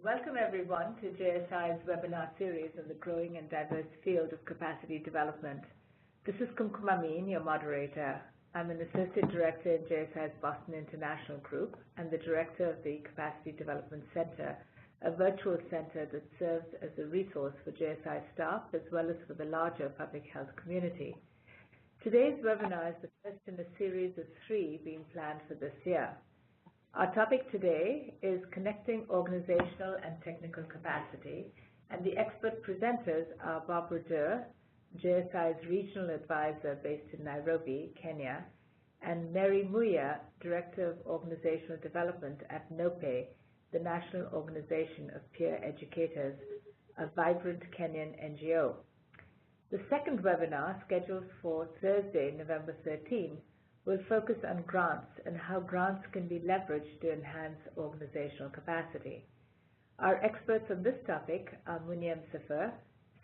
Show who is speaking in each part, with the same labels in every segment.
Speaker 1: Welcome everyone to JSI's webinar series on the growing and diverse field of capacity development. This is Kumkum Amin, your moderator. I'm an Associate Director in JSI's Boston International Group and the Director of the Capacity Development Center, a virtual center that serves as a resource for JSI staff as well as for the larger public health community. Today's webinar is the first in a series of 3 being planned for this year. Our topic today is connecting organizational and technical capacity, and the expert presenters are Barbara Durr, JSI's Regional Advisor based in Nairobi, Kenya, and Mary Muia, Director of Organizational Development at NOPE, the National Organization of Peer Educators, a vibrant Kenyan NGO. The second webinar, scheduled for Thursday, November 13, will focus on grants and how grants can be leveraged to enhance organizational capacity. Our experts on this topic are Muia,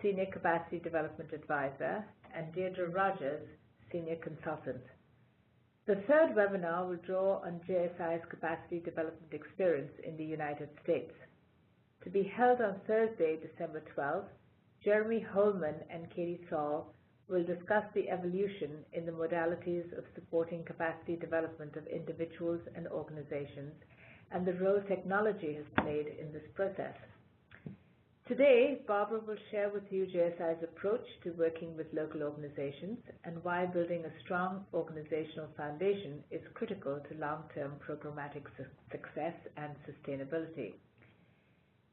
Speaker 1: Senior Capacity Development Advisor, and Deirdre Rogers, Senior Consultant. The third webinar will draw on JSI's capacity development experience in the United States. To be held on Thursday, December 12, Jeremy Holman and Katie Saul will discuss the evolution in the modalities of supporting capacity development of individuals and organizations and the role technology has played in this process. Today, Barbara will share with you JSI's approach to working with local organizations and why building a strong organizational foundation is critical to long-term programmatic success and sustainability.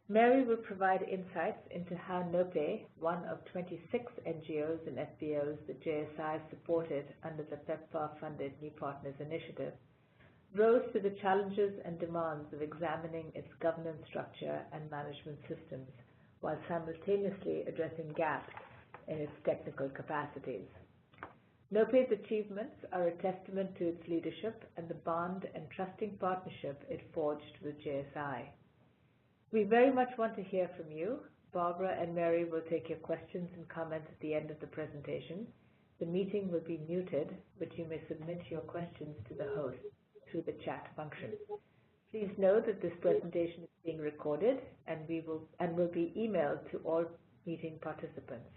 Speaker 1: Mary will provide insights into how NOPE, one of 26 NGOs and FBOs that JSI supported under the PEPFAR-funded New Partners Initiative, rose to the challenges and demands of examining its governance structure and management systems, while simultaneously addressing gaps in its technical capacities. NOPE's achievements are a testament to its leadership and the bond and trusting partnership it forged with JSI. We very much want to hear from you. Barbara and Mary will take your questions and comments at the end of the presentation. The meeting will be muted, but you may submit your questions to the host through the chat function. Please know that this presentation is being recorded and will be emailed to all meeting participants.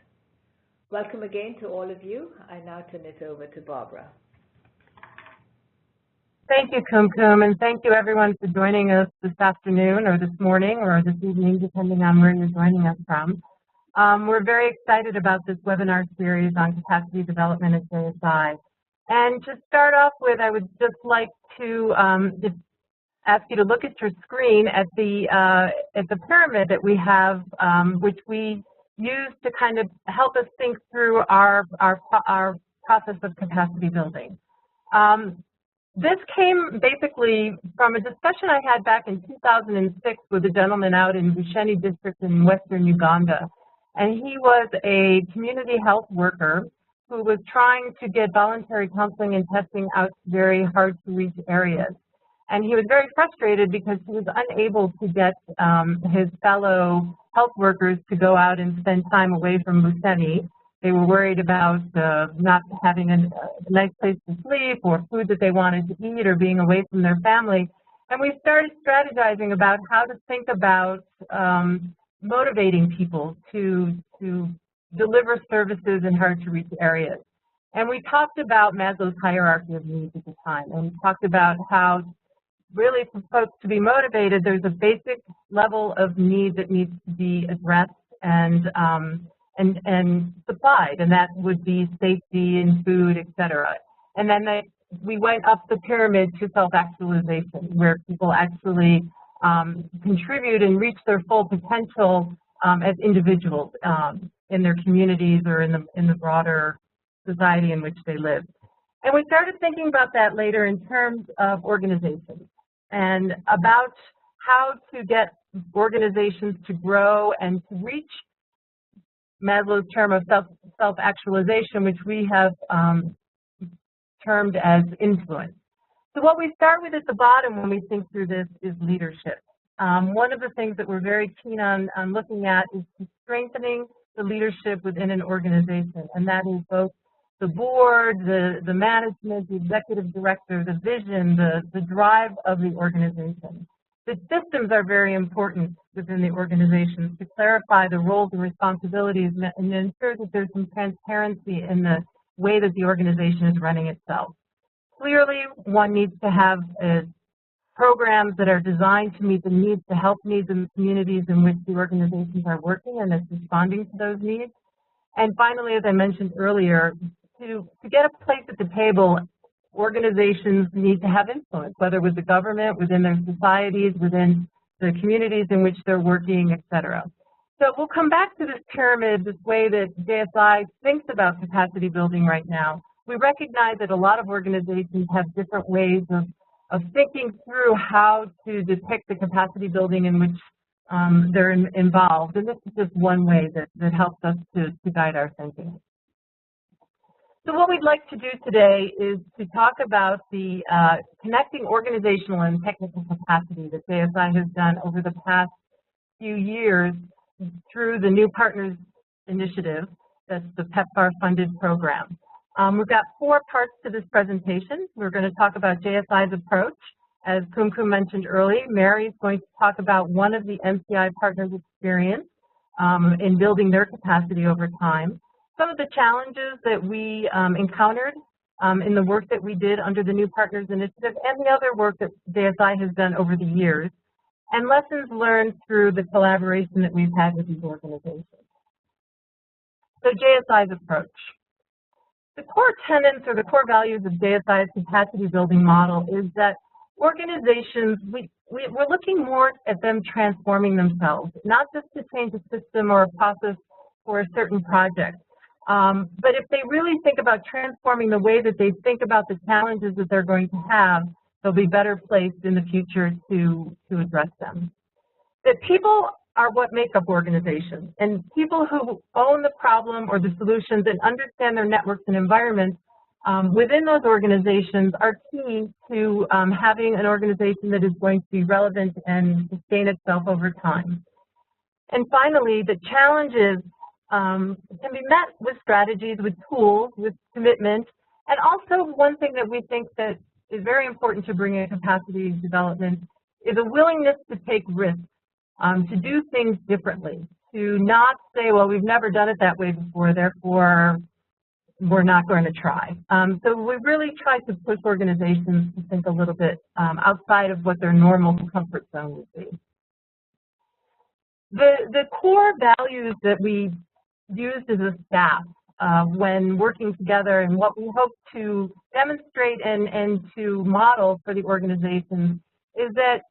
Speaker 1: Welcome again to all of you. I now turn it over to Barbara.
Speaker 2: Thank you, Kumkum, and thank you everyone for joining us this afternoon or this morning or this evening, depending on where you're joining us from. We're very excited about this webinar series on capacity development at JSI. And to start off with, I would just like to ask you to look at your screen at the pyramid that we have, which we use to kind of help us think through our process of capacity building. This came basically from a discussion I had back in 2006 with a gentleman out in Busheni district in western Uganda. And he was a community health worker who was trying to get voluntary counseling and testing out to very hard-to-reach areas. And he was very frustrated because he was unable to get his fellow health workers to go out and spend time away from Busheni. They were worried about not having a nice place to sleep or food that they wanted to eat or being away from their family. And we started strategizing about how to think about motivating people to deliver services in hard-to-reach areas. And we talked about Maslow's hierarchy of needs at the time. And we talked about how really for folks to be motivated, there's a basic level of need that needs to be addressed and supplied, and that would be safety and food, et cetera. And then we went up the pyramid to self-actualization, where people actually contribute and reach their full potential as individuals in their communities or in the broader society in which they live. And we started thinking about that later in terms of organizations and about how to get organizations to grow and to reach Maslow's term of self-actualization, which we have termed as influence. So what we start with at the bottom when we think through this is leadership. One of the things that we're very keen on looking at is strengthening the leadership within an organization, and that is both the board, the management, the executive director, the vision, the drive of the organization. The systems are very important within the organizations to clarify the roles and responsibilities and ensure that there's some transparency in the way that the organization is running itself. Clearly, one needs to have programs that are designed to meet the needs, the health needs in the communities in which the organizations are working and it's responding to those needs. And finally, as I mentioned earlier, to get a place at the table, organizations need to have influence, whether with the government, within their societies, within the communities in which they're working, et cetera. So we'll come back to this pyramid, this way that JSI thinks about capacity building right now. We recognize that a lot of organizations have different ways of thinking through how to depict the capacity building in which they're involved. And this is just one way that helps us to guide our thinking. So what we'd like to do today is to talk about the connecting organizational and technical capacity that JSI has done over the past few years through the New Partners Initiative, that's the PEPFAR-funded program. We've got 4 parts to this presentation. We're going to talk about JSI's approach. As Kumkum mentioned earlier, Mary's going to talk about one of the MCI partners' experience in building their capacity over time. Some of the challenges that we encountered in the work that we did under the New Partners Initiative and the other work that JSI has done over the years, and lessons learned through the collaboration that we've had with these organizations. So JSI's approach. The core tenets or the core values of JSI's capacity building model is that organizations, we're looking more at them transforming themselves, not just to change a system or a process for a certain project. But if they really think about transforming the way that they think about the challenges that they're going to have, they'll be better placed in the future to address them. That people are what make up organizations, and people who own the problem or the solutions and understand their networks and environments within those organizations are key to having an organization that is going to be relevant and sustain itself over time. And finally, the challenges can be met with strategies, with tools, with commitment, and also one thing that we think that is very important to bring in capacity development is a willingness to take risks, to do things differently, to not say, well, we've never done it that way before, therefore we're not going to try. So we really try to push organizations to think a little bit outside of what their normal comfort zone would be. The core values that we used as a staff when working together and what we hope to demonstrate and to model for the organizations is that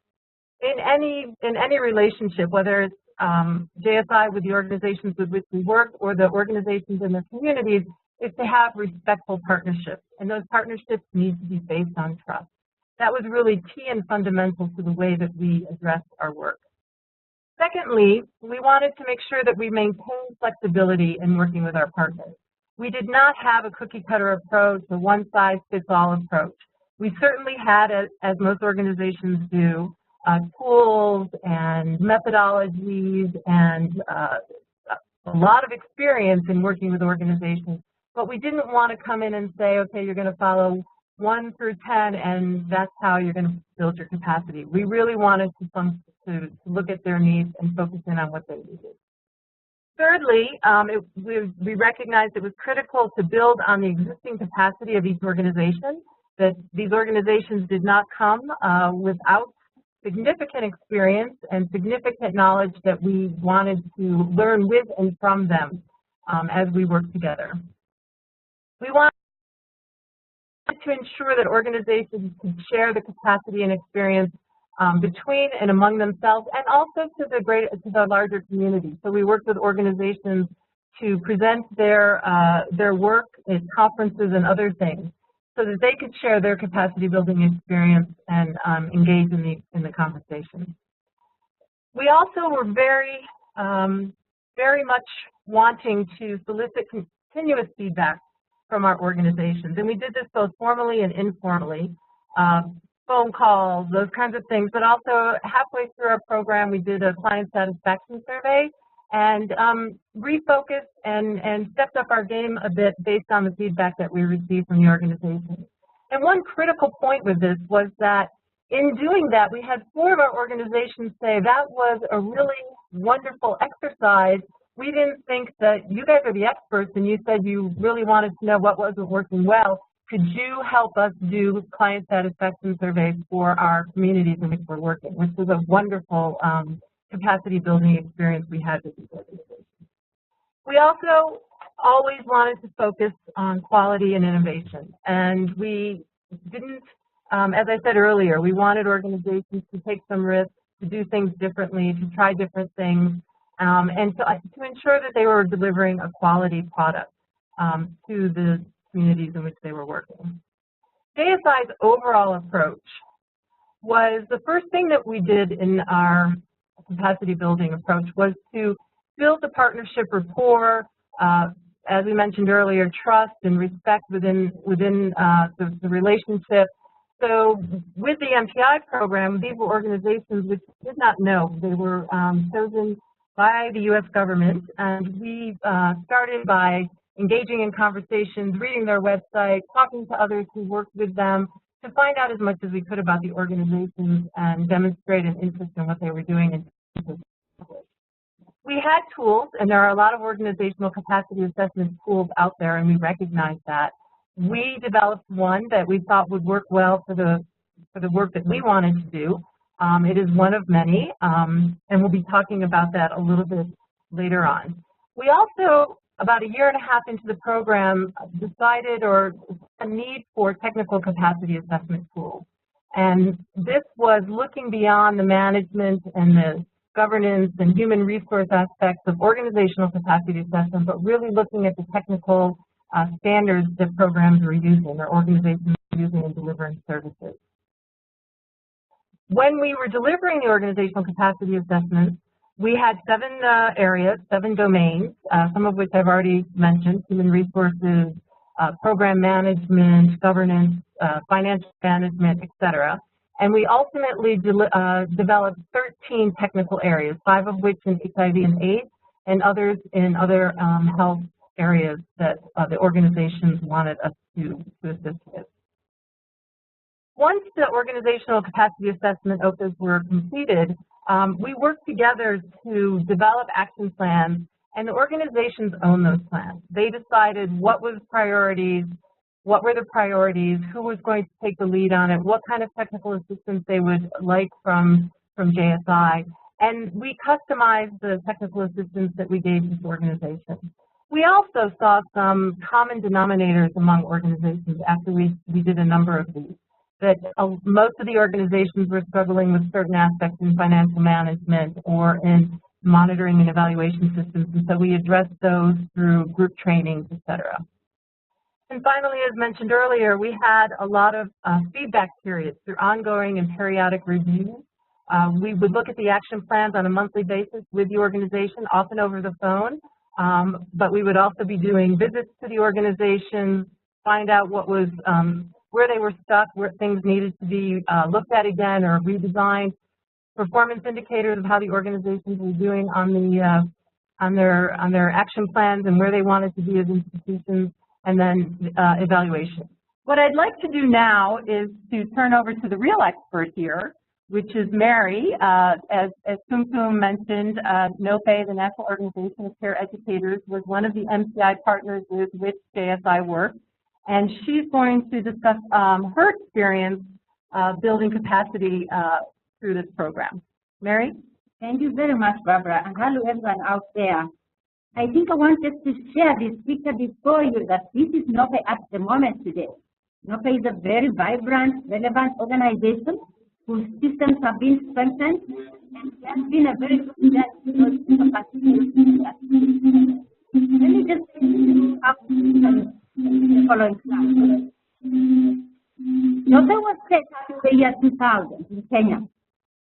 Speaker 2: in any relationship, whether it's JSI with the organizations with which we work or the organizations in their communities, is to have respectful partnerships. And those partnerships need to be based on trust. That was really key and fundamental to the way that we addressed our work. Secondly, we wanted to make sure that we maintain flexibility in working with our partners. We did not have a cookie-cutter approach, a one-size-fits-all approach. We certainly had, as most organizations do, tools and methodologies and a lot of experience in working with organizations, but we didn't want to come in and say, okay, you're going to follow 1 through 10 and that's how you're going to build your capacity. We really wanted to look at their needs and focus in on what they needed. Thirdly, we recognized it was critical to build on the existing capacity of each organization, that these organizations did not come without significant experience and significant knowledge that we wanted to learn with and from them as we work together. We wanted to ensure that organizations could share the capacity and experience between and among themselves, and also to the larger community. So we worked with organizations to present their work at conferences and other things, so that they could share their capacity building experience and engage in the conversation. We also were very much wanting to solicit continuous feedback from our organizations, and we did this both formally and informally. Phone calls, those kinds of things, but also halfway through our program we did a client satisfaction survey and refocused and stepped up our game a bit based on the feedback that we received from the organization. And one critical point with this was that In doing that, we had 4 of our organizations say that was a really wonderful exercise. We didn't think that you guys are the experts and you said you really wanted to know what wasn't working well. Could you help us do client satisfaction surveys for our communities in which we're working, which was a wonderful capacity building experience we had with these organizations. We also always wanted to focus on quality and innovation, and we didn't, as I said earlier, we wanted organizations to take some risks, to do things differently, to try different things, and to ensure that they were delivering a quality product to the communities in which they were working. JSI's overall approach was the first thing that we did in our capacity building approach was to build the partnership rapport, as we mentioned earlier, trust and respect within the relationship. So with the MPI program, these were organizations which did not know. They were chosen by the U.S. government, and we started by engaging in conversations, reading their website, talking to others who worked with them to find out as much as we could about the organizations and demonstrate an interest in what they were doing. We had tools, and there are a lot of organizational capacity assessment tools out there, and we recognize that. We developed one that we thought would work well for the work that we wanted to do. It is one of many, and we'll be talking about that a little bit later on. We also, about a year and a half into the program, decided or a need for technical capacity assessment tools. And this was looking beyond the management and the governance and human resource aspects of organizational capacity assessment, but really looking at the technical standards that programs were using or organizations were using in delivering services. When we were delivering the organizational capacity assessment, we had 7 areas, 7 domains, some of which I've already mentioned: human resources, program management, governance, financial management, etc. And we ultimately developed 13 technical areas, 5 of which in HIV and AIDS, and others in other health areas that the organizations wanted us to assist with. Once the organizational capacity assessment OPAs were completed, we worked together to develop action plans, and the organizations own those plans. They decided what was priorities, what were the priorities, who was going to take the lead on it, what kind of technical assistance they would like from JSI, and we customized the technical assistance that we gave to organizations. We also saw some common denominators among organizations after we did a number of these, that most of the organizations were struggling with certain aspects in financial management or in monitoring and evaluation systems, and so we addressed those through group trainings, etc. And finally, as mentioned earlier, we had a lot of feedback periods through ongoing and periodic reviews. We would look at the action plans on a monthly basis with the organization, often over the phone, but we would also be doing visits to the organizations, find out what was, where they were stuck, where things needed to be looked at again or redesigned, performance indicators of how the organizations were doing on their action plans and where they wanted to be as institutions, and then evaluation. What I'd like to do now is to turn over to the real expert here, which is Mary. As Kum mentioned, NOPE, the National Organization of Peer Educators, was one of the MCI partners with which JSI worked, and she's going to discuss her experience building capacity through this program. Mary?
Speaker 3: Thank you very much, Barbara, and hello everyone out there. I think I wanted to share this picture before you that this is NOPE at the moment today. NOPE is a very vibrant, relevant organization whose systems have been strengthened and has been a very good capacity. Let me just up the following slide. NOPE was set up in the year 2000 in Kenya.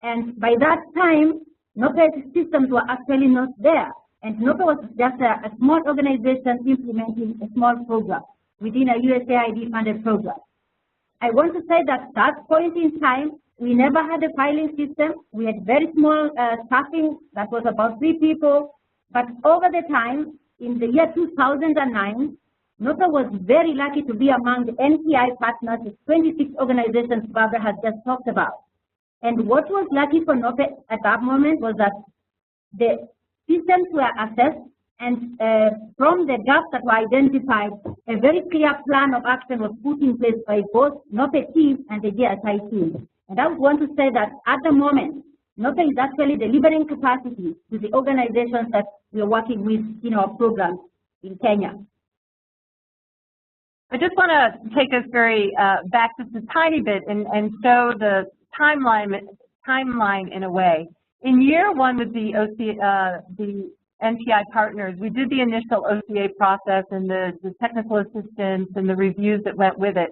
Speaker 3: And by that time, NOPE systems were actually not there. And NOPE was just a small organization implementing a small program within a USAID funded program. I want to say that at that point in time, we never had a filing system. We had very small staffing, that was about 3 people. But over the time, in the year 2009, NOPE was very lucky to be among the NPI partners, the 26 organizations Barbara has just talked about. And what was lucky for NOPE at that moment was that the systems were assessed, and from the gaps that were identified, a very clear plan of action was put in place by both NOPE team and the GSI team. And I would want to say that at the moment, NOPE is actually delivering capacity to the organizations that we are working with in our programs in Kenya.
Speaker 2: I just want to take us very back just a tiny bit and show the timeline in a way. In year one with the NPI partners, we did the initial OCA process and the technical assistance and the reviews that went with it.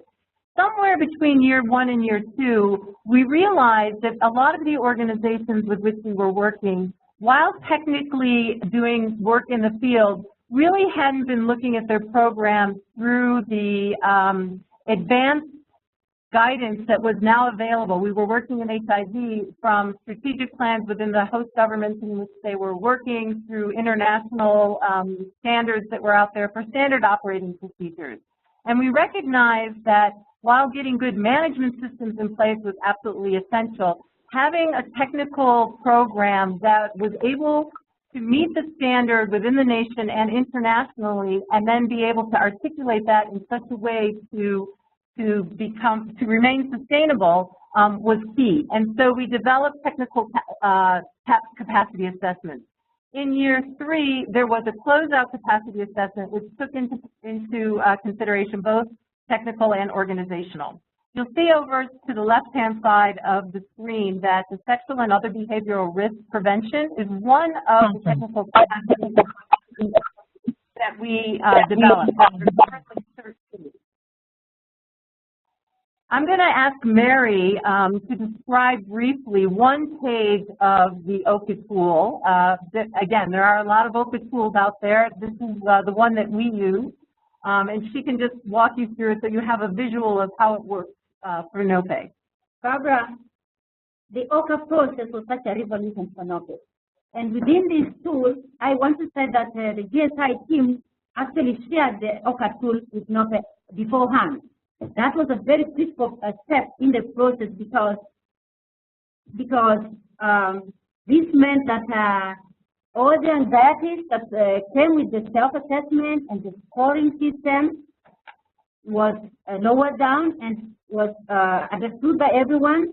Speaker 2: Somewhere between year one and year two, we realized that a lot of the organizations with which we were working, while technically doing work in the field, really hadn't been looking at their programs through the advanced guidance that was now available. We were working in HIV from strategic plans within the host governments in which they were working, through international standards that were out there for standard operating procedures. And we recognized that while getting good management systems in place was absolutely essential, having a technical program that was able to meet the standard within the nation and internationally, and then be able to articulate that in such a way to remain sustainable was key. And so we developed technical capacity assessments. In year three, there was a closeout capacity assessment which took into consideration both technical and organizational. You'll see over to the left-hand side of the screen that the sexual and other behavioral risk prevention is one of the technical capacities that we developed. I'm going to ask Mary to describe briefly one page of the OCA tool. Again, there are a lot of OCA tools out there. This is the one that we use, and she can just walk you through it so you have a visual of how it works for NOPE.
Speaker 3: Barbara, the OCA process was such a revolution for NOPE. And within this tool, I want to say that the GSI team actually shared the OCA tool with NOPE beforehand. That was a very critical step in the process because this meant that all the anxieties that came with the self-assessment and the scoring system was lowered down and was understood by everyone.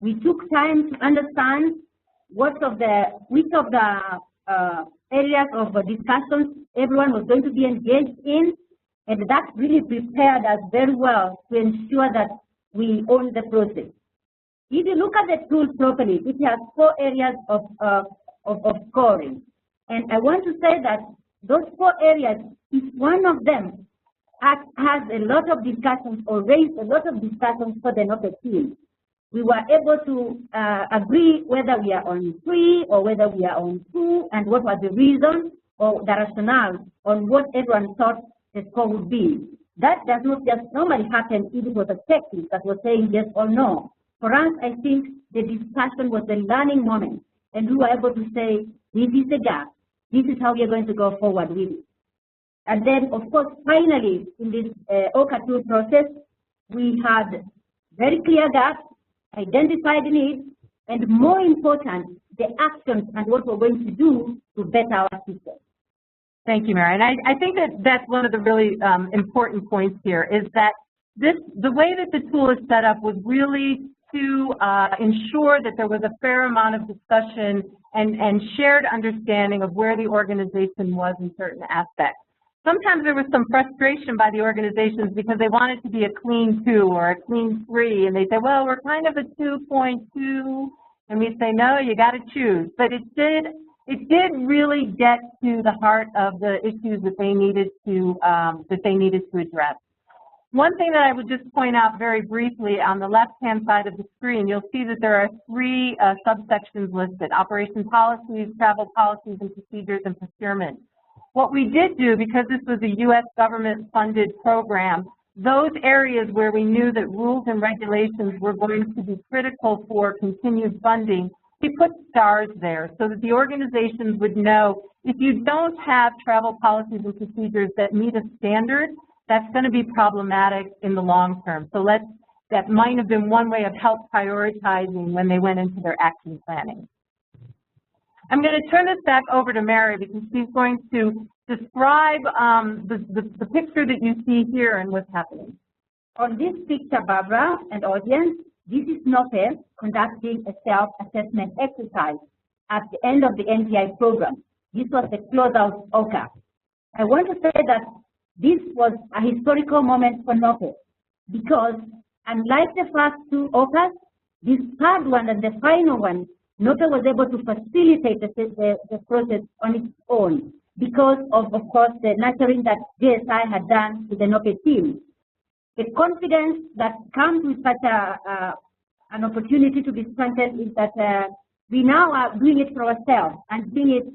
Speaker 3: We took time to understand which of the areas of discussions everyone was going to be engaged in, and that really prepared us very well to ensure that we own the process. If you look at the tool properly, it has 4 areas of scoring. And I want to say that those 4 areas, each one of them has a lot of discussions or raised a lot of discussions for the NOPE team. We were able to agree whether we are on 3 or whether we are on 2, and what was the reason or the rationale on what everyone thought the score would be. That does not just normally happen if it was a checklist that was saying yes or no. For us, I think the discussion was a learning moment, and we were able to say, this is the gap, this is how we are going to go forward with it. And then, of course, finally, in this OCA tool process, we had very clear gaps, identified needs, and more important, the actions and what we're going to do to better our system.
Speaker 2: Thank you, Mary. And I think that that's one of the really important points here, is that the way that the tool is set up was really to ensure that there was a fair amount of discussion and shared understanding of where the organization was in certain aspects. Sometimes there was some frustration by the organizations because they wanted to be a clean 2 or a clean 3, and they say, well, we're kind of a 2.2, and we say, no, you got to choose. But it did really get to the heart of the issues that they needed to address. One thing that I would just point out very briefly on the left-hand side of the screen, you'll see that there are 3 subsections listed: operation policies, travel policies, and procedures, and procurement. What we did do, because this was a U.S. government-funded program, those areas where we knew that rules and regulations were going to be critical for continued funding, we put stars there so that the organizations would know if you don't have travel policies and procedures that meet a standard, that's going to be problematic in the long term. So that might have been one way of help prioritizing when they went into their action planning. I'm going to turn this back over to Mary because she's going to describe the picture that you see here and what's happening.
Speaker 3: On this picture, Barbara and audience, this is NOPE conducting a self-assessment exercise at the end of the NTI program. This was the closeout OCA. I want to say that this was a historical moment for NOPE because unlike the first two OCAs, this third one and the final one, NOPE was able to facilitate the process on its own because of course, the nurturing that JSI had done to the NOPE team. The confidence that comes with such an opportunity to be strengthened is that we now are doing it for ourselves and doing it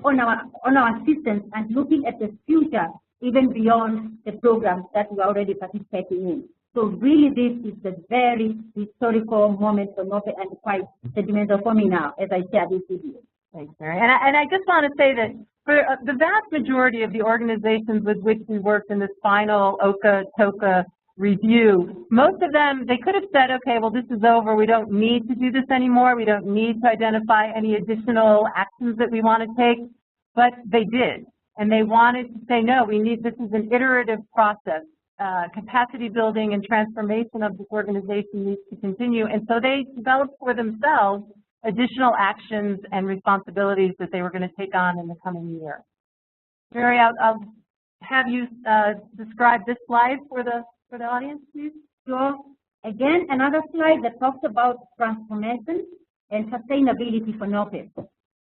Speaker 3: on our systems and looking at the future even beyond the programs that we are already participating in. So really this is a very historical moment for NOPE and quite sentimental for me now as I share this with you.
Speaker 2: Thanks, Mary. And I just want to say that for the vast majority of the organizations with which we worked in this final OCA-TOCA review, most of them, they could have said, okay, well, this is over. We don't need to do this anymore. We don't need to identify any additional actions that we want to take. But they did. And they wanted to say, no, this is an iterative process. Capacity building and transformation of this organization needs to continue. And so they developed for themselves additional actions and responsibilities that they were going to take on in the coming year. Mary, I'll have you describe this slide for the audience, please.
Speaker 3: So again, another slide that talks about transformation and sustainability for NOPE.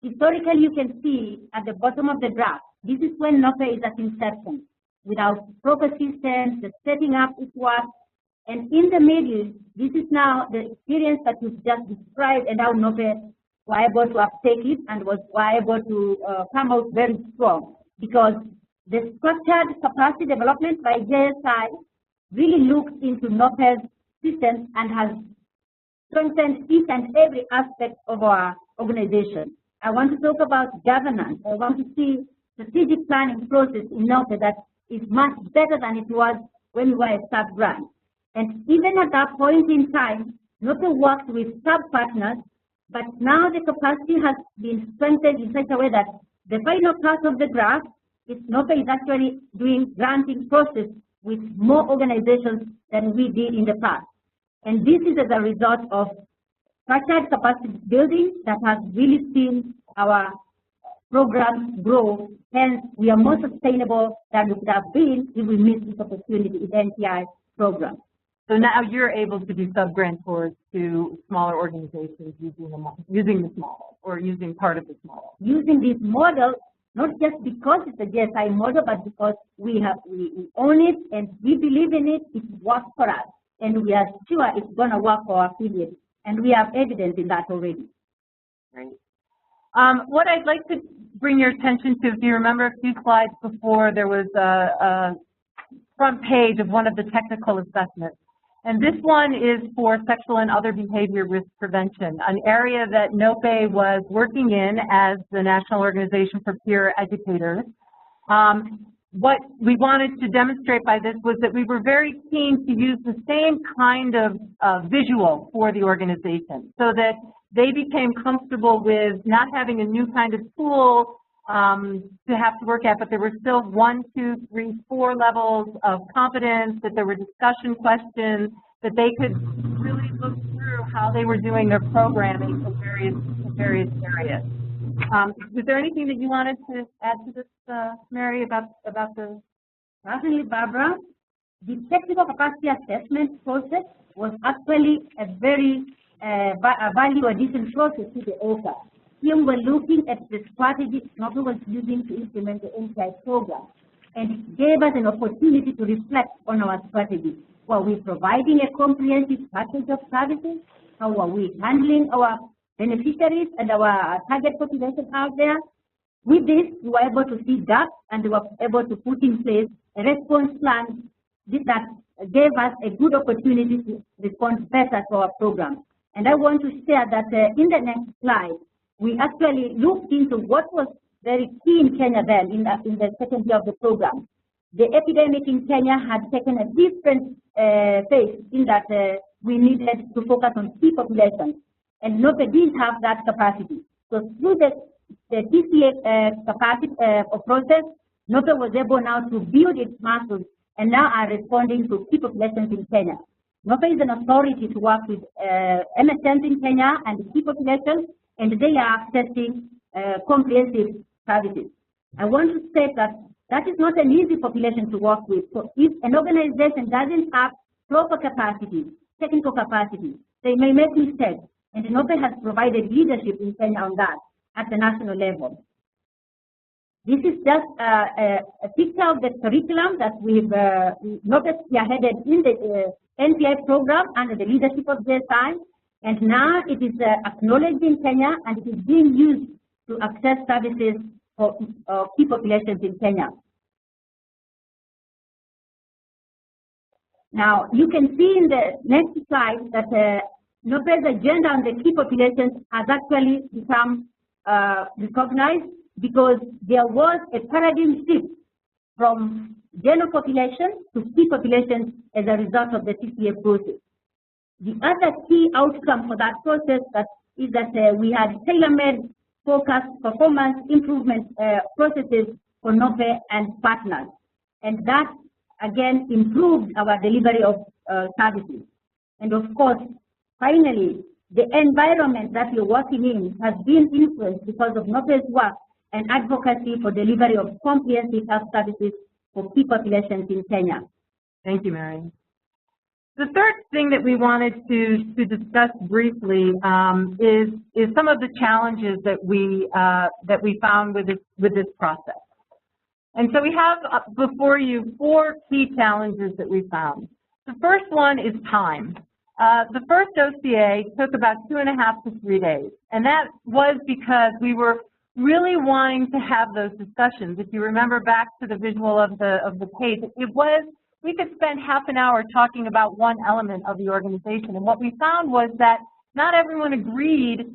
Speaker 3: Historically, you can see at the bottom of the graph, this is when NOPE is at inception, without proper systems, the setting up its work, and in the middle, this is now the experience that you've just described and how NOPE were able to uptake it and were able to come out very strong because the structured capacity development by JSI really looks into NOPE's systems and has strengthened each and every aspect of our organization. I want to talk about governance. I want to see strategic planning process in NOPE that is much better than it was when we were a sub-grant. And even at that point in time, NOPE worked with sub-partners, but now the capacity has been strengthened in such a way that the final part of the graph is NOPE is actually doing granting process with more organizations than we did in the past. And this is as a result of structured capacity building that has really seen our programs grow. Hence, we are more sustainable than we could have been if we missed this opportunity in the NTI program.
Speaker 2: So now you're able to do sub-grantors to smaller organizations using this model or using part of this model.
Speaker 3: Using this model, not just because it's a JSI model, but because we own it and we believe in it, it works for us. And we are sure it's going to work for our affiliates. And we have evidence in that already.
Speaker 2: Great. What I'd like to bring your attention to, if you remember a few slides before, there was a front page of one of the technical assessments. And this one is for sexual and other behavior risk prevention, an area that NOPE was working in as the National Organization for Peer Educators. What we wanted to demonstrate by this was that we were very keen to use the same kind of visual for the organization so that they became comfortable with not having a new kind of tool to have to work at, but there were still 1, 2, 3, 4 levels of competence, that there were discussion questions, that they could really look through how they were doing their programming in various areas. Was there anything that you wanted to add to this, Mary, about the?
Speaker 3: Certainly, Barbara. The technical capacity assessment process was actually a very value addition process to the OCA. Here we were looking at the strategy NOPE was using to implement the NTI program, and it gave us an opportunity to reflect on our strategy. Were we providing a comprehensive package of services? How are we handling our beneficiaries and our target population out there? With this, we were able to see gaps and we were able to put in place a response plan that gave us a good opportunity to respond better to our program. And I want to share that in the next slide, we actually looked into what was very key in Kenya then in the second year of the program. The epidemic in Kenya had taken a different phase in that we needed to focus on key populations, and NOPE didn't have that capacity. So through the TCA capacity process, NOPE was able now to build its muscles and now are responding to key populations in Kenya. NOPE is an authority to work with MSMs in Kenya and key populations, and they are accessing comprehensive services. I want to say that that is not an easy population to work with. So if an organization doesn't have proper capacity, technical capacity, they may make mistakes, and NOPE has provided leadership in Kenya on that at the national level. This is just a picture of the curriculum that we've NOPE spearheaded in the NPI program under the leadership of JSI, and now it is acknowledged in Kenya, and it is being used to access services for key populations in Kenya. Now, you can see in the next slide that NOPE's agenda on the key populations has actually become recognized, because there was a paradigm shift from general population to key populations as a result of the TCA process. The other key outcome for that process is that we had tailor-made focused performance improvement processes for NOPE and partners. And that, again, improved our delivery of services. And of course, finally, the environment that we're working in has been influenced because of NOPE's work and advocacy for delivery of comprehensive health services for key populations in Kenya.
Speaker 2: Thank you, Mary. The third thing that we wanted to discuss briefly is some of the challenges that we found with this process. And so we have before you 4 key challenges that we found. The first one is time. The first OCA took about 2.5 to 3 days, and that was because we were really wanting to have those discussions. If you remember back to the visual of the page, we could spend half an hour talking about one element of the organization, and what we found was that not everyone agreed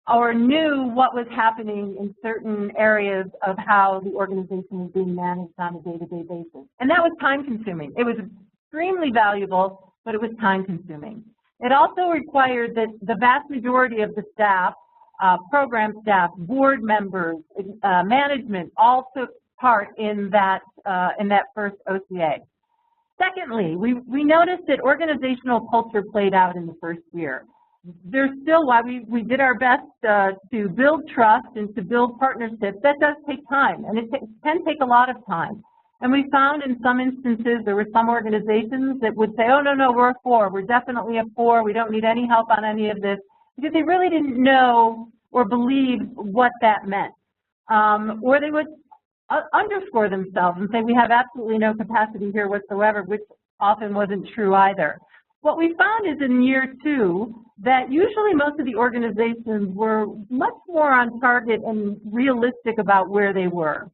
Speaker 2: or knew what was happening in certain areas of how the organization was being managed on a day-to-day basis. And that was time-consuming. It was extremely valuable, but it was time-consuming. It also required that the vast majority of the staff, program staff, board members, management, all took part in that first OCA. Secondly, we noticed that organizational culture played out in the first year. There's still, while we did our best to build trust and to build partnerships, that does take time, and it can take a lot of time. And we found in some instances there were some organizations that would say, oh, no, we're a 4, we're definitely a 4, we don't need any help on any of this, because they really didn't know or believe what that meant. Or they would underscore themselves and say we have absolutely no capacity here whatsoever, which often wasn't true either. What we found is in year 2 that usually most of the organizations were much more on target and realistic about where they were.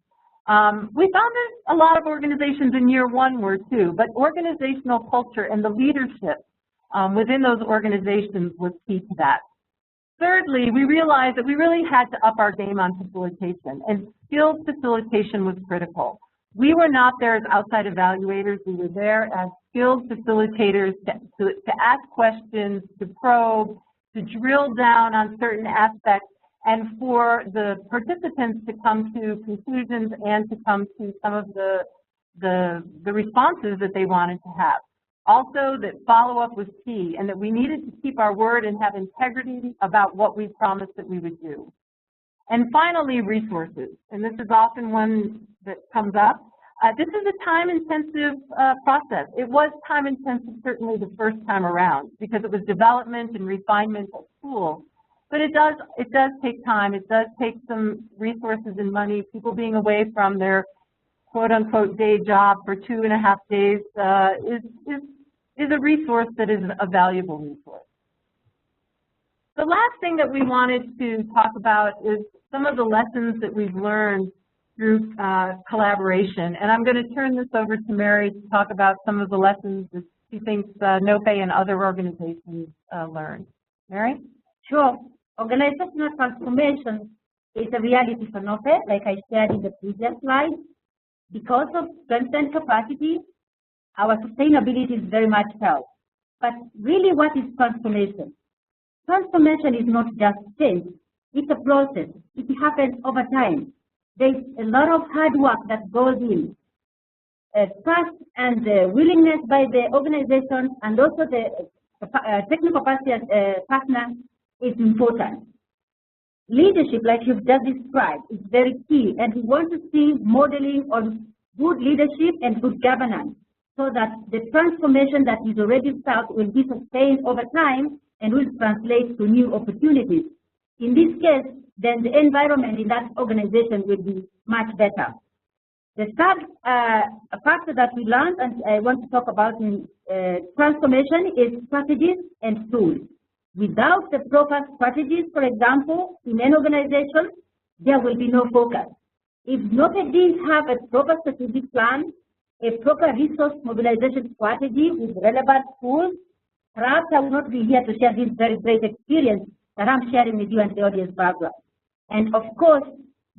Speaker 2: We found that a lot of organizations in year 1 were too, but organizational culture and the leadership within those organizations was key to that. Thirdly, we realized that we really had to up our game on facilitation, and skilled facilitation was critical. We were not there as outside evaluators. We were there as skilled facilitators to ask questions, to probe, to drill down on certain aspects, and for the participants to come to conclusions and to come to some of the responses that they wanted to have. Also, that follow-up was key, and that we needed to keep our word and have integrity about what we promised that we would do. And finally, resources, and this is often one that comes up. This is a time-intensive process. It was time-intensive certainly the first time around because it was development and refinement of tools. But it does take time. It does take some resources and money. People being away from their quote-unquote day job for 2.5 days is a resource that is a valuable resource. The last thing that we wanted to talk about is some of the lessons that we've learned through collaboration. And I'm going to turn this over to Mary to talk about some of the lessons that she thinks NOPE and other organizations learned. Mary?
Speaker 3: Sure. Organizational transformation is a reality for NOPE, like I shared in the previous slide. Because of strengthened capacity, our sustainability is very much held. But really, what is transformation? Transformation is not just change. It's a process. It happens over time. There's a lot of hard work that goes in. Trust and willingness by the organization and also the technical capacity partner is important. Leadership, like you've just described, is very key, and we want to see modeling on good leadership and good governance so that the transformation that is already started will be sustained over time and will translate to new opportunities. In this case, then the environment in that organization will be much better. The third factor that we learned and I want to talk about in transformation is strategies and tools. Without the proper strategies, for example, in an organization, there will be no focus. If NOPE didn't have a proper strategic plan, a proper resource mobilization strategy with relevant tools, perhaps I would not be here to share this very great experience that I'm sharing with you and the audience background. And of course,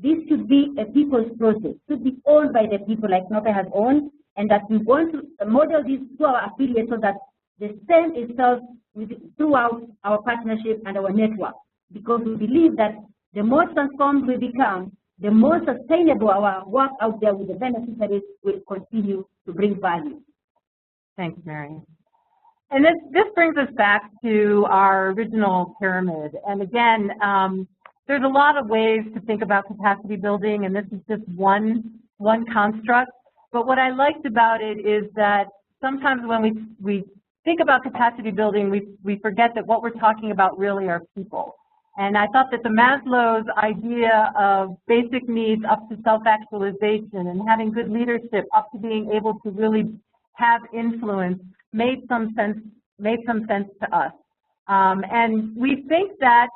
Speaker 3: this should be a people's process, should be owned by the people like NOPE has owned, and that we want to model this to our affiliates so that the same is served throughout our partnership and our network, because we believe that the more transformed we become, the more sustainable our work out there with the beneficiaries will continue to bring value.
Speaker 2: Thanks, Mary. And this brings us back to our original pyramid. And again, there's a lot of ways to think about capacity building, and this is just one construct. But what I liked about it is that sometimes when we think about capacity building, we forget that what we're talking about really are people. And I thought that the Maslow's idea of basic needs up to self-actualization and having good leadership up to being able to really have influence made some sense to us. And we think that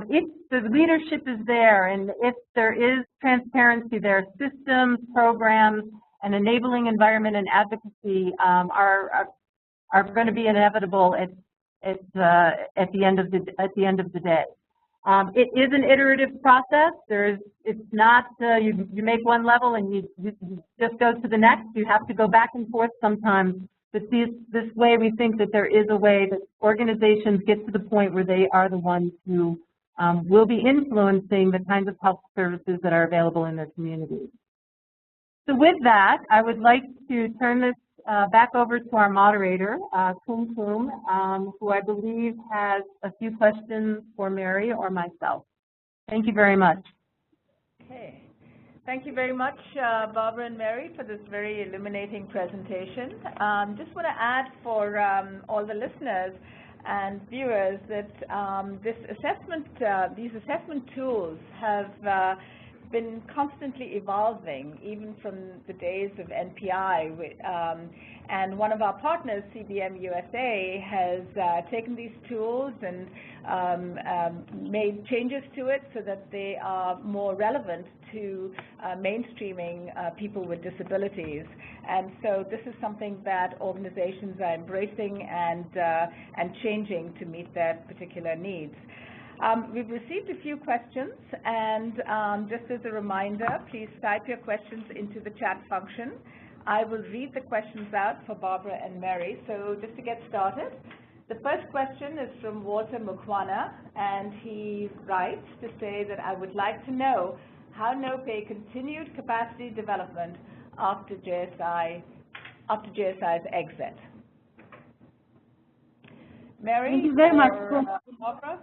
Speaker 2: if the leadership is there and if there is transparency there, systems, programs, and enabling environment and advocacy are going to be inevitable at the end of the day. It is an iterative process. It's not you make one level and you just go to the next. You have to go back and forth sometimes. But this way, we think that there is a way that organizations get to the point where they are the ones who will be influencing the kinds of health services that are available in their communities. So with that, I would like to turn this back over to our moderator, Kum Kum, who I believe has a few questions for Mary or myself. Thank you very much.
Speaker 1: Okay. Thank you very much, Barbara and Mary, for this very illuminating presentation. Just want to add for all the listeners and viewers that these assessment tools have been constantly evolving, even from the days of NPI. And one of our partners, CBM USA, has taken these tools and made changes to it so that they are more relevant to mainstreaming people with disabilities. And so this is something that organizations are embracing and changing to meet their particular needs. We've received a few questions, and just as a reminder, please type your questions into the chat function. I will read the questions out for Barbara and Mary. So just to get started, the first question is from Walter Mukwana, and he writes to say that I would like to know how NOPE continued capacity development after JSI's exit. Mary,
Speaker 3: thank you very much,
Speaker 1: Barbara?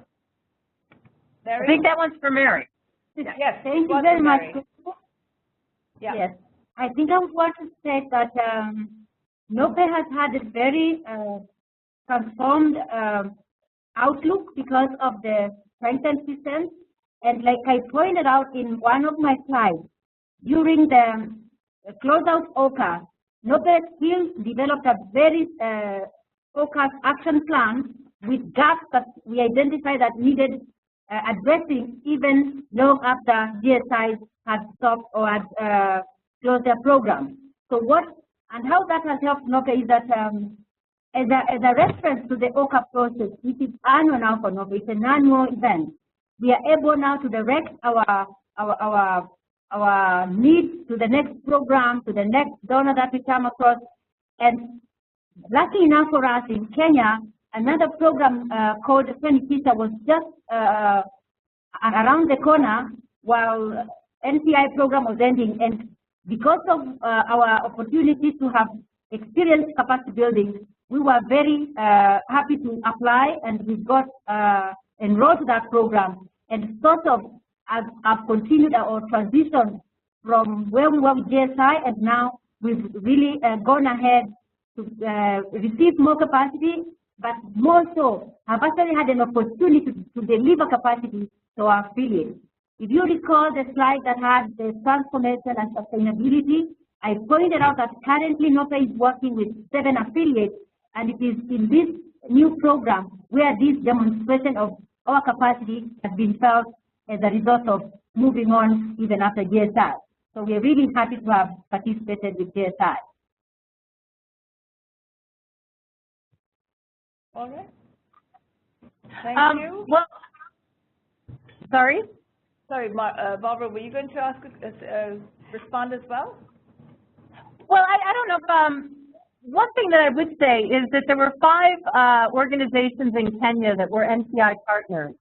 Speaker 1: Mary?
Speaker 2: I think that one's for Mary.
Speaker 1: Yes.
Speaker 3: Thank you very much.
Speaker 1: Yeah.
Speaker 3: Yes. I think I would want to say that NOPE has had a very transformed outlook because of the strengthened systems. And like I pointed out in one of my slides, during the closeout OCA, NOPE still developed a very focused action plan with gaps that we identified that needed addressing even long after GSI had stopped or had closed their program. So what and how that has helped NOPE is that as a reference to the OCA process, which is annual now for NOFA, it's an annual event. We are able now to direct our needs to the next program, to the next donor that we come across. And lucky enough for us in Kenya, another program called Tenets was just around the corner while NCI program was ending. And because of our opportunity to have experienced capacity building, we were very happy to apply, and we got enrolled to that program, and sort of have continued our transition from where we were with JSI, and now we've really gone ahead to receive more capacity, but more so have actually had an opportunity to deliver capacity to our affiliates. If you recall the slide that had the transformation and sustainability, I pointed out that currently NOFA is working with 7 affiliates, and it is in this new program where this demonstration of our capacity has been felt as a result of moving on even after GSI. So we're really happy to have participated with GSI.
Speaker 1: All right. Thank you.
Speaker 2: Well, sorry?
Speaker 1: Sorry, Barbara, were you going to ask respond as well?
Speaker 2: Well, I don't know if, one thing that I would say is that there were 5 organizations in Kenya that were NCI partners.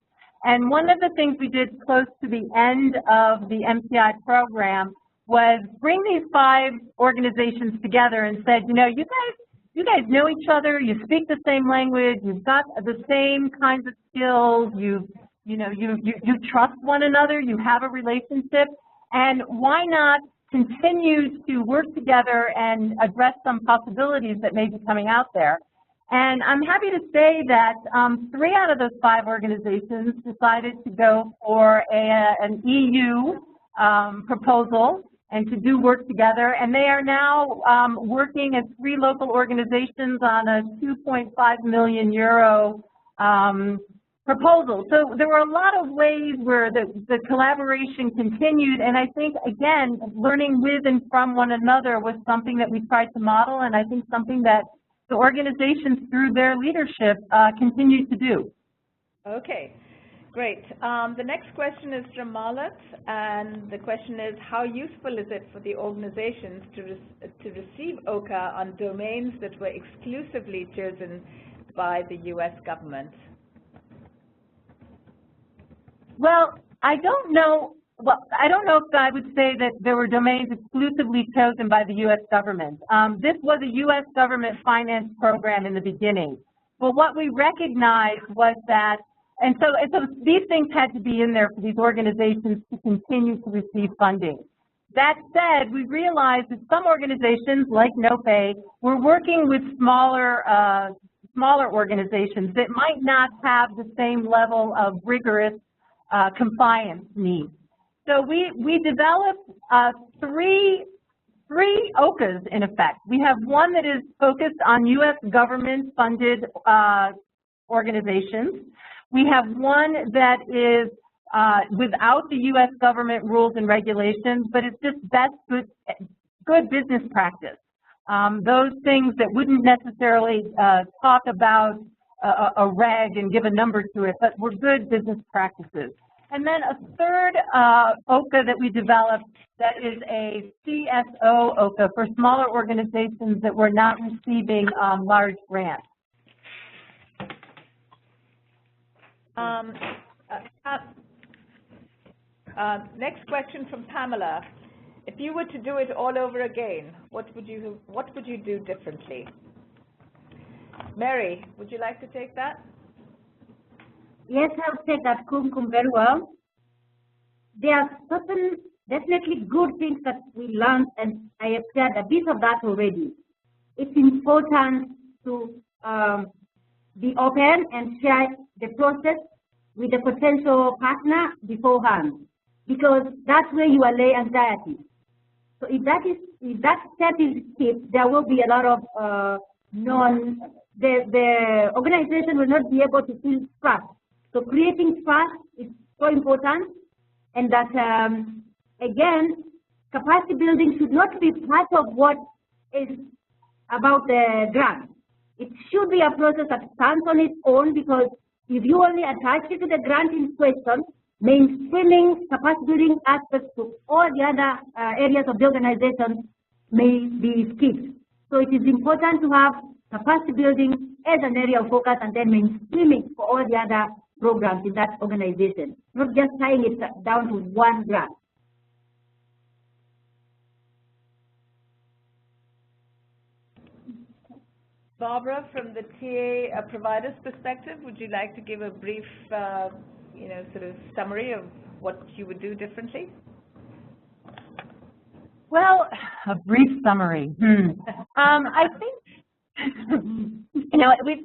Speaker 2: And one of the things we did close to the end of the MCI program was bring these 5 organizations together and said, you know, you guys know each other, you speak the same language, you've got the same kinds of skills, you trust one another, you have a relationship, and why not continue to work together and address some possibilities that may be coming out there. And I'm happy to say that 3 out of those 5 organizations decided to go for an EU proposal and to do work together. And they are now working as 3 local organizations on a 2.5 million euro proposal. So there were a lot of ways where the collaboration continued, and I think, again, learning with and from one another was something that we tried to model, and I think something that the organizations, through their leadership, continue to do.
Speaker 1: Okay, great. The next question is from Malat, and the question is, how useful is it for the organizations to receive OCA on domains that were exclusively chosen by the U.S. government?
Speaker 2: Well, I don't know if I would say that there were domains exclusively chosen by the U.S. government. This was a U.S. government finance program in the beginning. But what we recognized was that, and so these things had to be in there for these organizations to continue to receive funding. That said, we realized that some organizations, like NOFA, were working with smaller organizations that might not have the same level of rigorous compliance needs. So we developed 3 OCAs in effect. We have one that is focused on U.S. government-funded organizations. We have one that is without the U.S. government rules and regulations, but it's just that's good business practice. Those things that wouldn't necessarily talk about a reg and give a number to it, but were good business practices. And then a third OCA that we developed that is a CSO OCA for smaller organizations that were not receiving large grants.
Speaker 1: Next question from Pamela. If you were to do it all over again, what would you do differently? Mary, would you like to take that?
Speaker 3: Yes, I'll take that, Kumkum, very well. There are certain, definitely good things that we learned, and I have shared a bit of that already. It's important to be open and share the process with the potential partner beforehand, because that's where you allay anxiety. So if that step is skipped, there will be a lot of the organization will not be able to feel trust. So creating trust is so important, and that again, capacity building should not be part of what is about the grant. It should be a process that stands on its own, because if you only attach it to the grant in question, mainstreaming capacity building aspects to all the other areas of the organization may be skipped. So it is important to have capacity building as an area of focus and then mainstreaming for all the other programs in that organization, not just tying it down to one grant.
Speaker 1: Barbara, from the TA provider's perspective, would you like to give a brief, sort of summary of what you would do differently?
Speaker 2: Well, a brief summary. I think,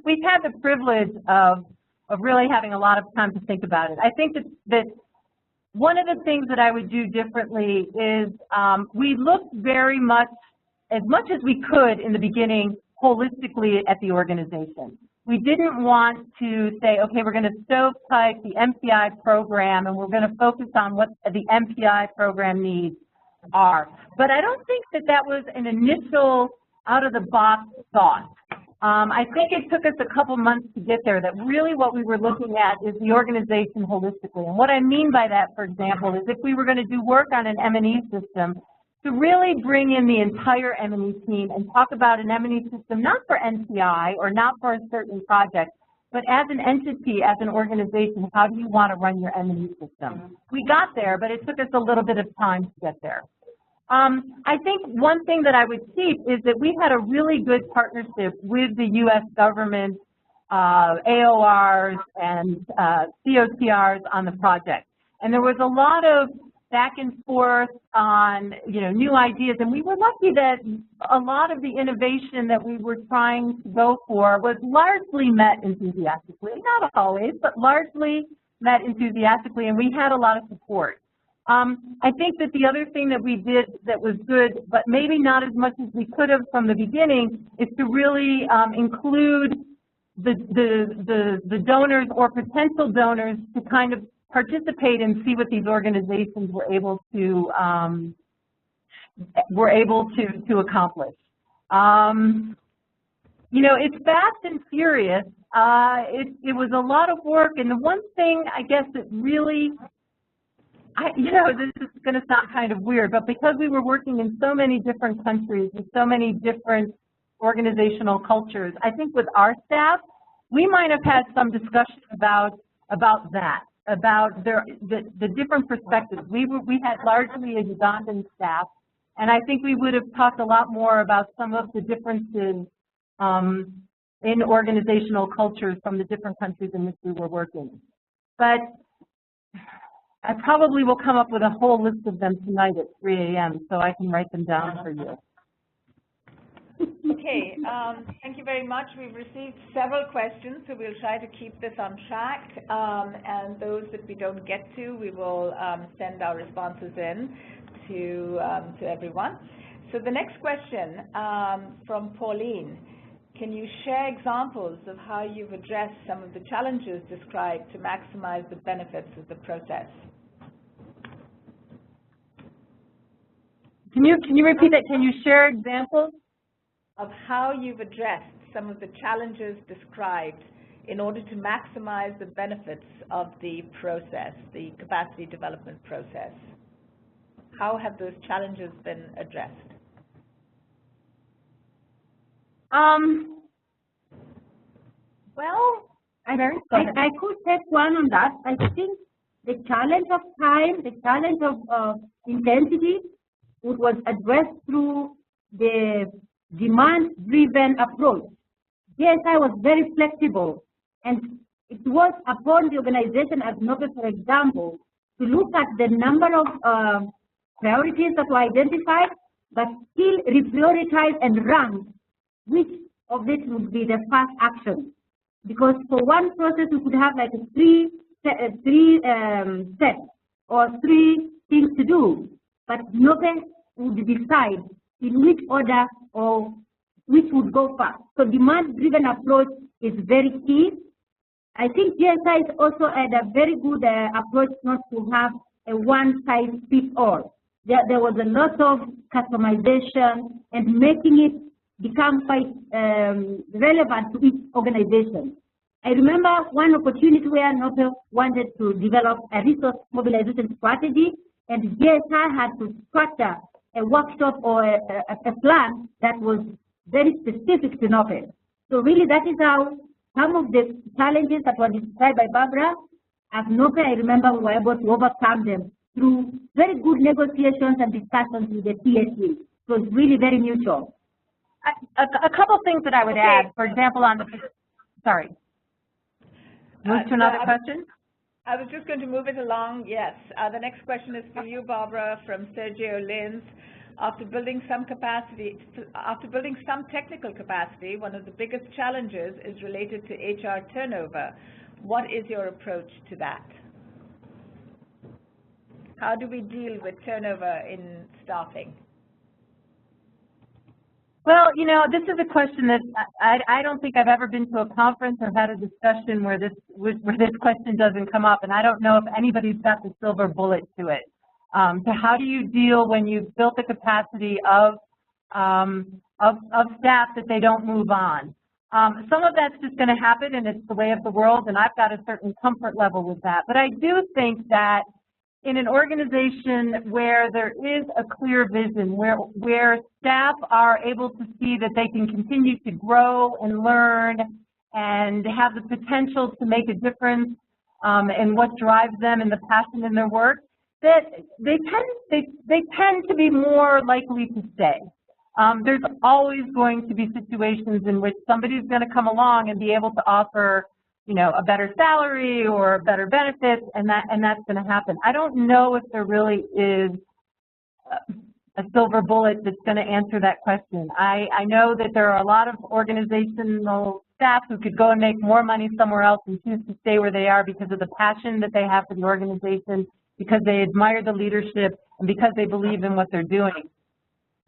Speaker 2: we've had the privilege of really having a lot of time to think about it. I think that one of the things that I would do differently is we looked very much as we could in the beginning, holistically at the organization. We didn't want to say, okay, we're going to stovepipe the MPI program and we're going to focus on what the MPI program needs are. But I don't think that was an initial out-of-the-box thought. I think it took us a couple months to get there, that really what we were looking at is the organization holistically. And what I mean by that, for example, is if we were going to do work on an M&E system, to really bring in the entire M&E team and talk about an M&E system, not for NPI or not for a certain project, but as an entity, as an organization, how do you want to run your M&E system? We got there, but it took us a little bit of time to get there. I think one thing that I would keep is that we had a really good partnership with the U.S. government, AORs, and COTRs on the project. And there was a lot of back and forth on, new ideas, and we were lucky that a lot of the innovation that we were trying to go for was largely met enthusiastically. Not always, but largely met enthusiastically, and we had a lot of support. I think that the other thing that we did that was good, but maybe not as much as we could have from the beginning, is to really include the donors or potential donors to kind of participate and see what these organizations were able to accomplish. It's fast and furious. It was a lot of work, and the one thing I guess that really, this is going to sound kind of weird, but because we were working in so many different countries with so many different organizational cultures, I think with our staff, we might have had some discussion about that. About the different perspectives. We had largely a Ugandan staff, and I think we would have talked a lot more about some of the differences in organizational cultures from the different countries in which we were working. But I probably will come up with a whole list of them tonight at 3 a.m. so I can write them down for you.
Speaker 1: Okay, thank you very much. We've received several questions, so we'll try to keep this on track. And those that we don't get to, we will send our responses in to everyone. So the next question from Pauline. Can you share examples of how you've addressed some of the challenges described to maximize the benefits of the process?
Speaker 2: Can you repeat that? Can you share examples?
Speaker 1: Of how you've addressed some of the challenges described in order to maximize the benefits of the process, the capacity development process. How have those challenges been addressed?
Speaker 3: Well, I could take one on that. I think the challenge of time, the challenge of intensity, it was addressed through the demand-driven approach. GSI was very flexible, and it was upon the organization as NOPE, for example, to look at the number of priorities that were identified, but still reprioritize and rank which of this would be the first action. Because for one process, we could have like three steps or 3 things to do, but NOPE would decide in which order or which would go first. So demand-driven approach is very key. I think GSI is also had a very good approach not to have a one-size-fits-all. There was a lot of customization and making it become quite relevant to each organization. I remember one opportunity where NOPE wanted to develop a resource mobilization strategy, and JSI had to structure a workshop or a plan that was very specific to NOPE. So really that is how some of the challenges that were described by Barbara, as NOPE, I remember we were able to overcome them through very good negotiations and discussions with the TSE. So it's really very mutual.
Speaker 2: A couple things that I would add, for example, on the, sorry. Move to another question?
Speaker 1: I was just going to move it along, yes. The next question is for you, Barbara, from Sergio Lins. After building some technical capacity, one of the biggest challenges is related to HR turnover. What is your approach to that? How do we deal with turnover in staffing?
Speaker 2: Well, you know, this is a question that I don't think I've ever been to a conference or had a discussion where this question doesn't come up, and I don't know if anybody's got the silver bullet to it. So how do you deal when you've built the capacity of staff that they don't move on? Some of that's just going to happen, and it's the way of the world, and I've got a certain comfort level with that. But I do think that in an organization where there is a clear vision, where staff are able to see that they can continue to grow and learn and have the potential to make a difference in what drives them and the passion in their work, that they tend to be more likely to stay. There's always going to be situations in which somebody's going to come along and be able to offer, you know, a better salary or better benefits, and that's going to happen. I don't know if there really is a silver bullet that's going to answer that question. I know that there are a lot of organizational staff who could go and make more money somewhere else and choose to stay where they are because of the passion that they have for the organization, because they admire the leadership, and because they believe in what they're doing.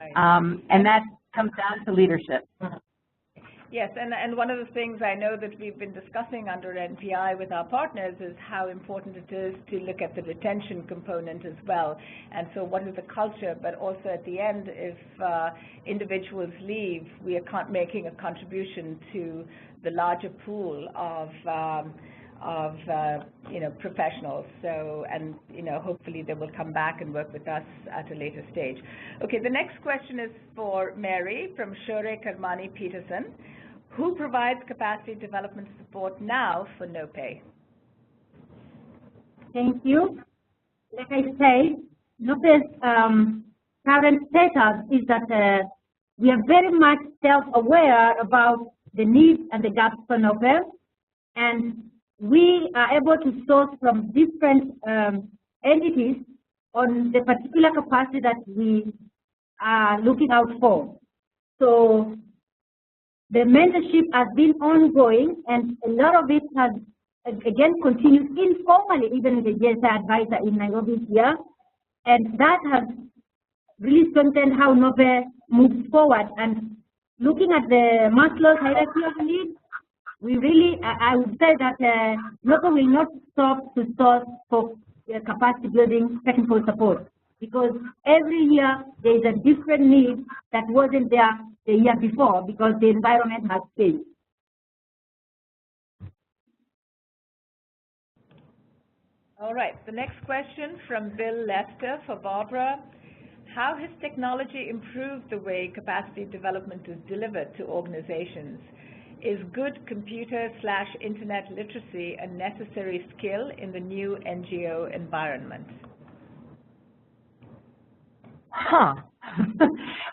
Speaker 2: And that comes down to leadership.
Speaker 1: Yes, and one of the things I know that we've been discussing under NPI with our partners is how important it is to look at the retention component as well. And so what is the culture, but also at the end, if individuals leave, we are making a contribution to the larger pool of you know, professionals. So, and you know, hopefully they will come back and work with us at a later stage. Okay, the next question is for Mary from Shure Karmani Peterson. Who provides capacity development support now for NOPE?
Speaker 3: Thank you. Like I say, NOPE's current status is that we are very much self-aware about the needs and the gaps for NOPE, and we are able to source from different entities on the particular capacity that we are looking out for. So the mentorship has been ongoing, and a lot of it has, again, continued informally, even with the JSI advisor in Nairobi here, and that has really strengthened how NOPE moves forward. And looking at the Maslow's hierarchy of needs, we really, I would say that NOPE will not stop to source for capacity building technical support, because every year there is a different need that wasn't there the year before, because the environment has changed.
Speaker 1: All right, the next question from Bill Lester for Barbara. How has technology improved the way capacity development is delivered to organizations? Is good computer/internet literacy a necessary skill in the new NGO environment?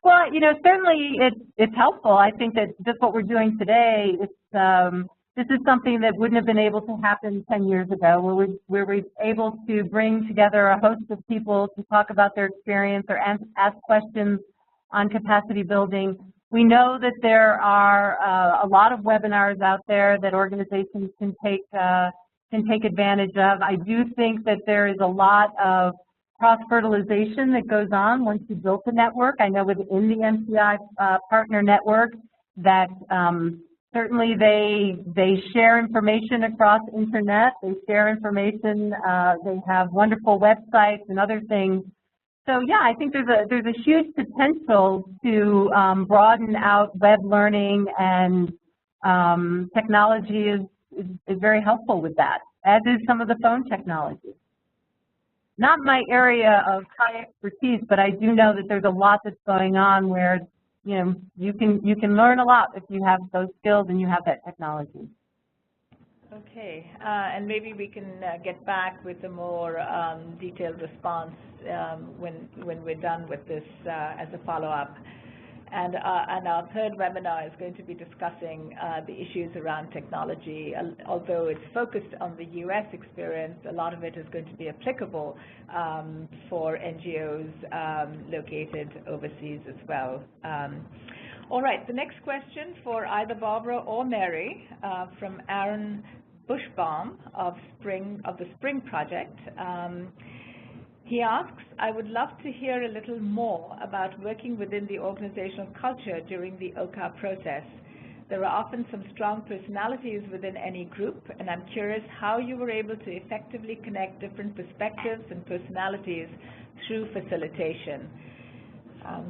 Speaker 2: Well, you know, certainly it's helpful. I think that just what we're doing today, this is something that wouldn't have been able to happen 10 years ago, where we're able to bring together a host of people to talk about their experience or ask questions on capacity building. We know that there are a lot of webinars out there that organizations can take advantage of. I do think that there is a lot of cross-fertilization that goes on once you build a network. I know within the MPI partner network that certainly they share information across internet, they share information, they have wonderful websites and other things So yeah, I think there's a huge potential to broaden out web learning, and technology is very helpful with that, as is some of the phone technology. Not my area of high expertise, but I do know that there's a lot that's going on where you can learn a lot if you have those skills and you have that technology.
Speaker 1: Okay, and maybe we can get back with a more detailed response when we're done with this as a follow-up. And our third webinar is going to be discussing the issues around technology. Although it's focused on the U.S. experience, a lot of it is going to be applicable for NGOs located overseas as well. All right, the next question for either Barbara or Mary from Aaron Bushbaum of the Spring Project. He asks, I would love to hear a little more about working within the organizational culture during the OCA process. There are often some strong personalities within any group, and I'm curious how you were able to effectively connect different perspectives and personalities through facilitation.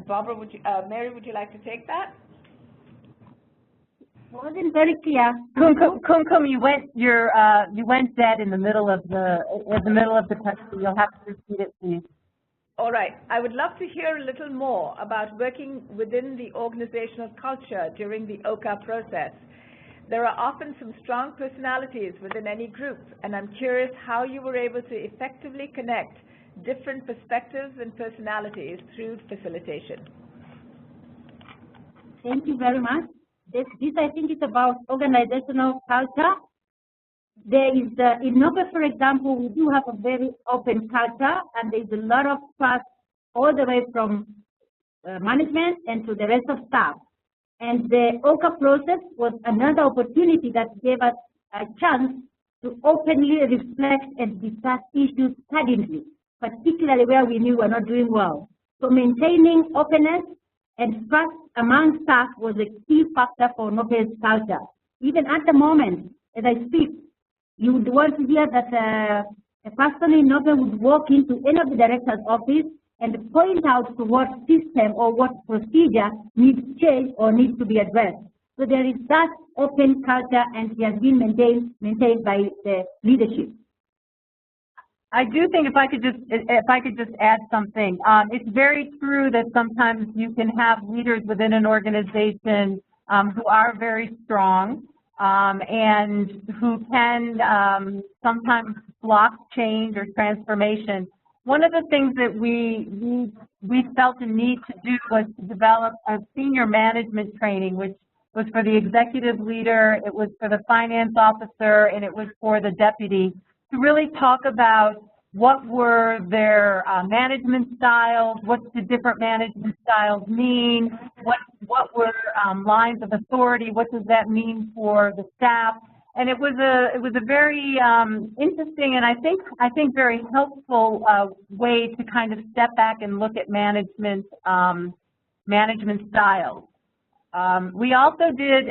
Speaker 1: Barbara, Mary, would you like to take that?
Speaker 3: Wasn't very clear.
Speaker 2: Kumkum, you went dead in the middle of the question. You'll have to repeat it, please.
Speaker 1: All right. I would love to hear a little more about working within the organizational culture during the OCA process. There are often some strong personalities within any group, and I'm curious how you were able to effectively connect different perspectives and personalities through facilitation.
Speaker 3: Thank you very much. This I think is about organizational culture. There is, in NOPE, for example, we do have a very open culture, and there's a lot of trust all the way from management and to the rest of staff. And the OCA process was another opportunity that gave us a chance to openly reflect and discuss issues suddenly, particularly where we knew we were not doing well. So maintaining openness and trust among staff was a key factor for NOPE's culture. Even at the moment, as I speak, you would want to hear that a person in NOPE would walk into any of the director's office and point out to what system or what procedure needs change or needs to be addressed. So there is that open culture, and it has been maintained by the leadership.
Speaker 2: I do think if I could just add something, it's very true that sometimes you can have leaders within an organization who are very strong and who can sometimes block change or transformation. One of the things that we felt a need to do was to develop a senior management training, which was for the executive leader, it was for the finance officer, and it was for the deputy, to really talk about what were their management styles, what the different management styles mean, what were lines of authority, what does that mean for the staff. And it was a very interesting and I think very helpful way to kind of step back and look at management styles. We also did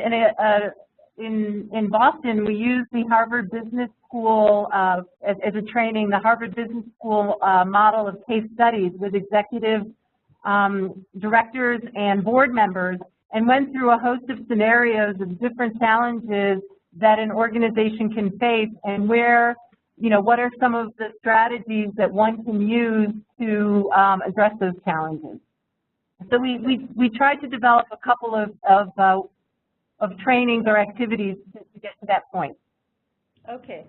Speaker 2: in Boston, we used the Harvard Business School as a training, the Harvard Business School model of case studies with executive directors and board members, and went through a host of scenarios of different challenges that an organization can face, and where, what are some of the strategies that one can use to address those challenges. So we tried to develop a couple of trainings or activities to get to that point.
Speaker 1: Okay.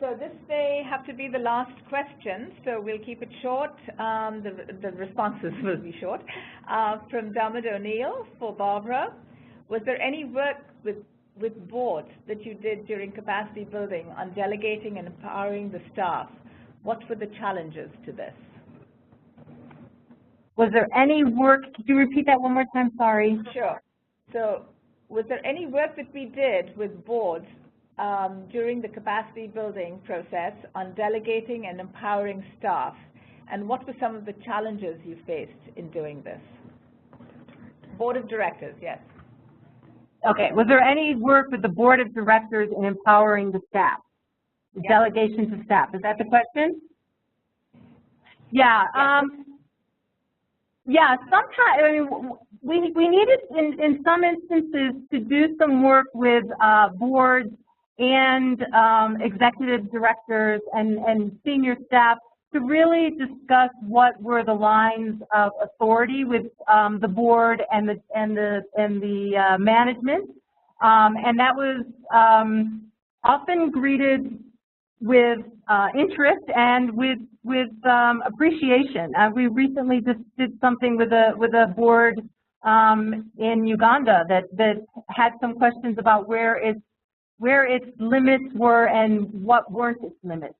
Speaker 1: So this may have to be the last question, so we'll keep it short. The responses will be short. From Dermot O'Neill for Barbara, was there any work with boards that you did during capacity building on delegating and empowering the staff? What were the challenges to this?
Speaker 2: Was there any work, could you repeat that one more time, sorry?
Speaker 1: Sure. So was there any work that we did with boards during the capacity building process on delegating and empowering staff? And what were some of the challenges you faced in doing this? Board of Directors, yes.
Speaker 2: Okay, was there any work with the Board of Directors in empowering the staff? The delegation to staff, is that the question? Yeah. Yeah. Sometimes, I mean, we needed in some instances to do some work with boards and executive directors and senior staff to really discuss what were the lines of authority with the board and the management, and that was often greeted with interest and with appreciation. We recently just did something with a board in Uganda that had some questions about where its limits were and what weren't its limits.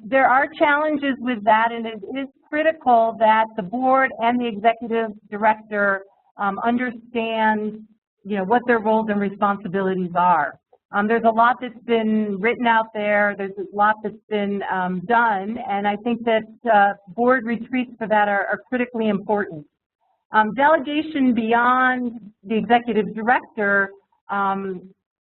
Speaker 2: There are challenges with that, and it is critical that the board and the executive director understand, what their roles and responsibilities are. There's a lot that's been written out there. There's a lot that's been done, and I think that board retreats for that are critically important. Delegation beyond the executive director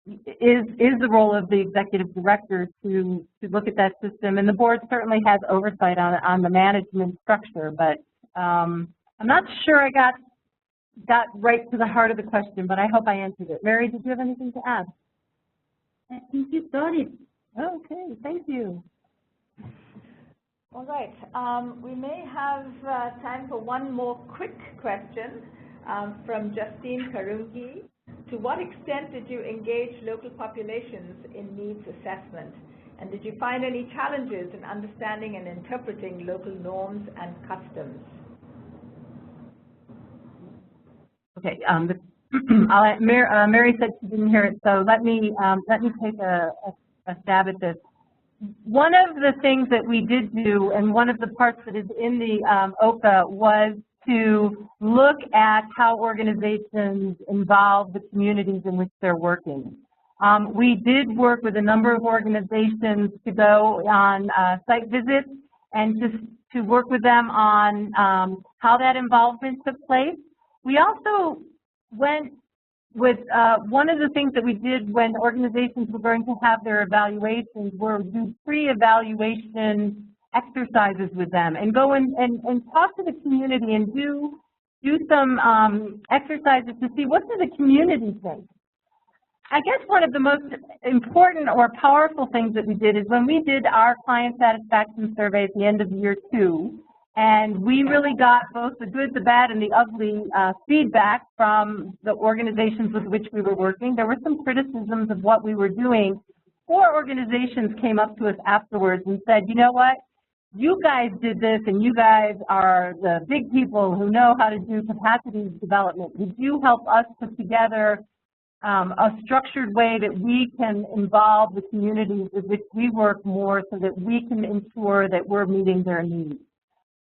Speaker 2: is the role of the executive director to look at that system, and the board certainly has oversight on the management structure. But I'm not sure I got right to the heart of the question, but I hope I answered it. Mary, did you have anything to add?
Speaker 3: I think you got it.
Speaker 2: Okay, thank you.
Speaker 1: All right. We may have time for one more quick question from Justine Karungi. To what extent did you engage local populations in needs assessment? And did you find any challenges in understanding and interpreting local norms and customs? Okay,
Speaker 2: Mary said she didn't hear it, so let me take a stab at this. One of the things that we did do, and one of the parts that is in the OCA, was to look at how organizations involve the communities in which they're working. We did work with a number of organizations to go on site visits and just to work with them on how that involvement took place. We also went with one of the things that we did when organizations were going to have their evaluations were do pre-evaluation exercises with them and go and talk to the community and do some exercises to see what does the community think. I guess one of the most important or powerful things that we did is when we did our client satisfaction survey at the end of year 2, and we really got both the good, the bad, and the ugly feedback from the organizations with which we were working. There were some criticisms of what we were doing. 4 organizations came up to us afterwards and said, you know what, you guys did this, and you guys are the big people who know how to do capacity development. Would you help us put together a structured way that we can involve the communities with which we work more so that we can ensure that we're meeting their needs?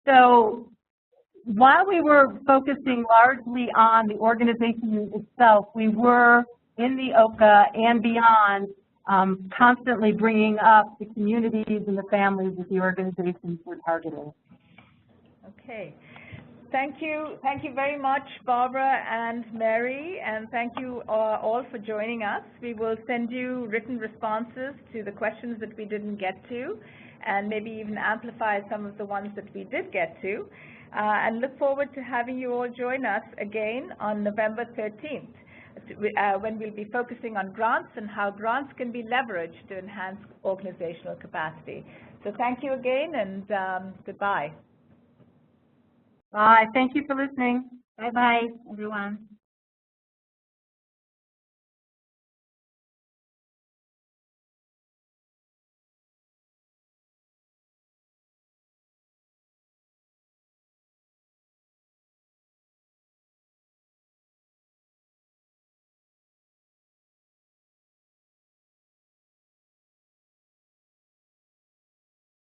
Speaker 2: So while we were focusing largely on the organization itself, we were in the OCA and beyond constantly bringing up the communities and the families that the organizations were targeting.
Speaker 1: Okay. Thank you very much, Barbara and Mary, and thank you all for joining us. We will send you written responses to the questions that we didn't get to, and maybe even amplify some of the ones that we did get to, and look forward to having you all join us again on November 13th, when we'll be focusing on grants and how grants can be leveraged to enhance organizational capacity. So thank you again, and goodbye.
Speaker 2: Bye. Thank you for listening.
Speaker 3: Bye-bye, everyone.